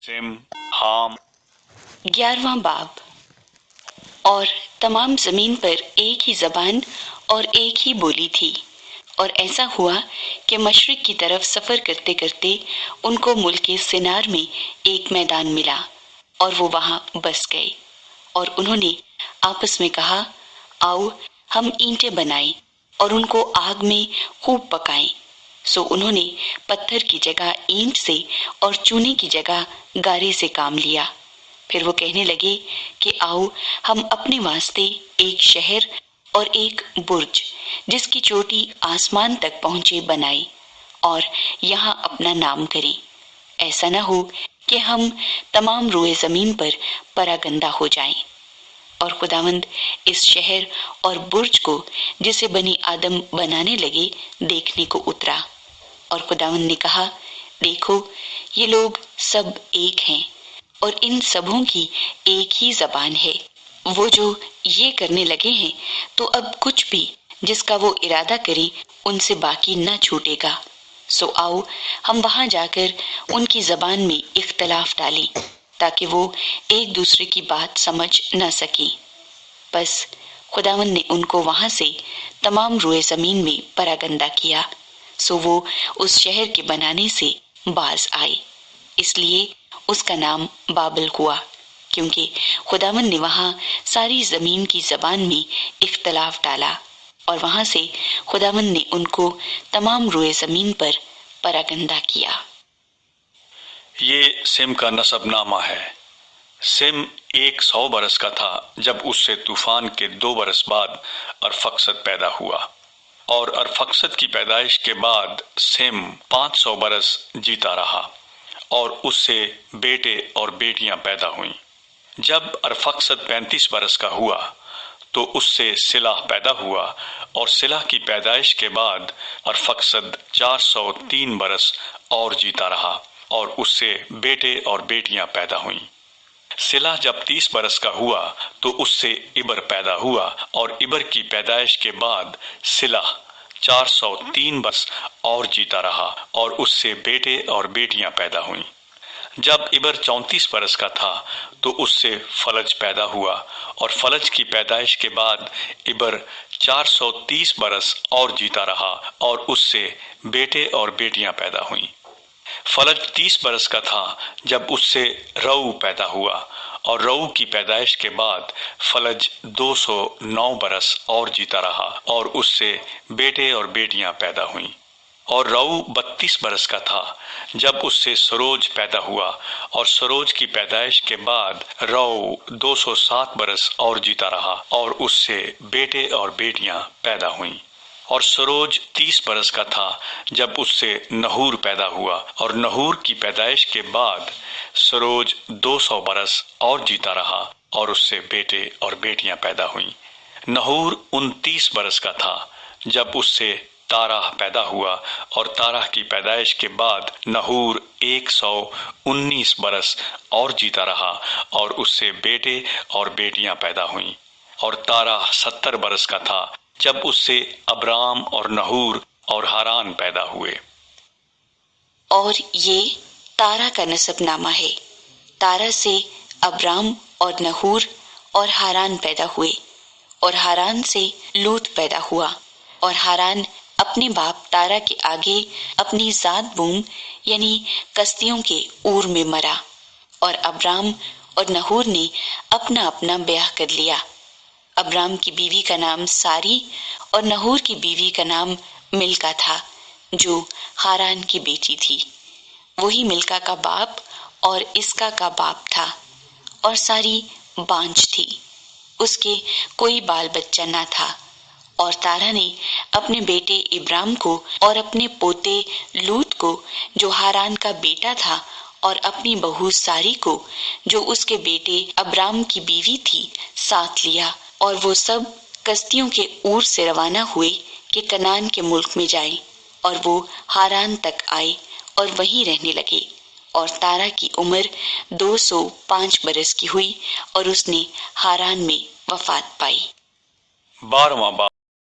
SIM, हाम। 11वां बाब। और तमाम जमीन पर एक ही जबान और एक ही बोली थी। और ऐसा हुआ कि मशरिक की तरफ सफर करते करते उनको मुल्क सिनार में एक मैदान मिला और वो वहां बस गए। और उन्होंने आपस में कहा, आओ हम ईंटें बनाएं और उनको आग में खूब पकाएं। सो उन्होंने पत्थर की जगह ईंट से और चूने की जगह गारे से काम लिया। फिर वो कहने लगे कि आओ हम अपने वास्ते एक शहर और एक बुर्ज जिसकी चोटी आसमान तक पहुंचे बनाए और यहाँ अपना नाम करें। ऐसा न हो कि हम तमाम रोए जमीन पर परागंदा हो जाएं। और खुदावंद इस शहर और बुर्ज को जिसे बनी आदम बनाने लगे देखने को उतरा। और खुदावंद ने कहा, देखो ये लोग सब एक हैं और इन सबों की एक ही जबान है। वो जो ये करने लगे हैं तो अब कुछ भी जिसका वो इरादा करे उनसे बाकी न छूटेगा। सो आओ हम वहां जाकर उनकी जबान में इख्तलाफ डालें ताकि वो एक दूसरे की बात समझ न सके। बस खुदावंद ने उनको वहां से तमाम रोए जमीन में परागंदा किया। सो वो उस शहर के बनाने से बाज आए, इसलिए उसका नाम बाबल हुआ, क्योंकि खुदावंद ने वहां सारी जमीन की जबान में इख्तलाफ डाला। और वहां से खुदावंद ने उनको तमाम रोए जमीन पर परागंदा किया। ये सिम का नसबनामा है। सिम 100 बरस का था जब उससे तूफान के 2 बरस बाद अरफक्सद पैदा हुआ। और अरफक्सद की पैदाइश के बाद सिम 500 बरस जीता रहा और उससे बेटे और बेटियां पैदा हुईं। जब अरफक्सद 35 बरस का हुआ तो उससे सिलाह पैदा हुआ और सिलाह की पैदाइश के बाद अरफक्सद 403 बरस और जीता रहा और उससे बेटे और बेटियां पैदा हुईं। सिलाह जब 30 बरस का हुआ तो उससे इबर पैदा हुआ और इबर की पैदाइश के बाद सिलाह 403 बरस और जीता रहा और उससे बेटे और बेटियां पैदा हुईं। जब इबर 34 बरस का था तो उससे फलज पैदा हुआ और फलज की पैदाइश के बाद इबर 430 बरस और जीता रहा और उससे बेटे और बेटियां पैदा हुईं। फलज 30 बरस का था जब उससे रऊ पैदा हुआ और रऊ की पैदाइश के बाद फलज 209 बरस और जीता रहा और उससे बेटे और बेटियां पैदा हुईं। और रऊ 32 बरस का था जब उससे सरोज पैदा हुआ और सरोज की पैदाइश के बाद रऊ 207 बरस और जीता रहा और उससे बेटे और बेटियां पैदा हुईं। और सरोज 30 बरस का था जब उससे नहूर पैदा हुआ और नहूर की पैदाइश के बाद सरोज 200 बरस और जीता रहा और उससे बेटे और बेटियां पैदा हुईं। नहूर 29 बरस का था जब उससे ताराह पैदा हुआ और ताराह की पैदाइश के बाद नहूर 119 बरस और जीता रहा और उससे बेटे और बेटियां पैदा हुईं। और ताराह 70 बरस का था जब उससे अब्राम और नहूर और हारान पैदा हुए। और ये तारा का नसबनामा है। तारा से अब्राम और नहूर और हारान पैदा हुए और हारान से लूत पैदा हुआ। और हारान अपने बाप तारा के आगे अपनी जात बूम यानी कस्तियों के ऊर में मरा। और अब्राम और नहूर ने अपना अपना ब्याह कर लिया। अब्राम की बीवी का नाम सारी और नहूर की बीवी का नाम मिल्का था जो हारान की बेटी थी। वही मिल्का का बाप और इसका का बाप था। और सारी बांझ थी, उसके कोई बाल बच्चा ना था। और तारा ने अपने बेटे इब्राम को और अपने पोते लूत को जो हारान का बेटा था और अपनी बहू सारी को जो उसके बेटे अब्राम की बीवी थी साथ लिया। और वो सब कस्तियों के ऊर से रवाना हुए कि कनान के मुल्क में जाएं। और वो हारान तक आए और वहीं रहने लगे। और तारा की उम्र 205 बरस की हुई और उसने हारान में वफात पाई। 12वां बाब।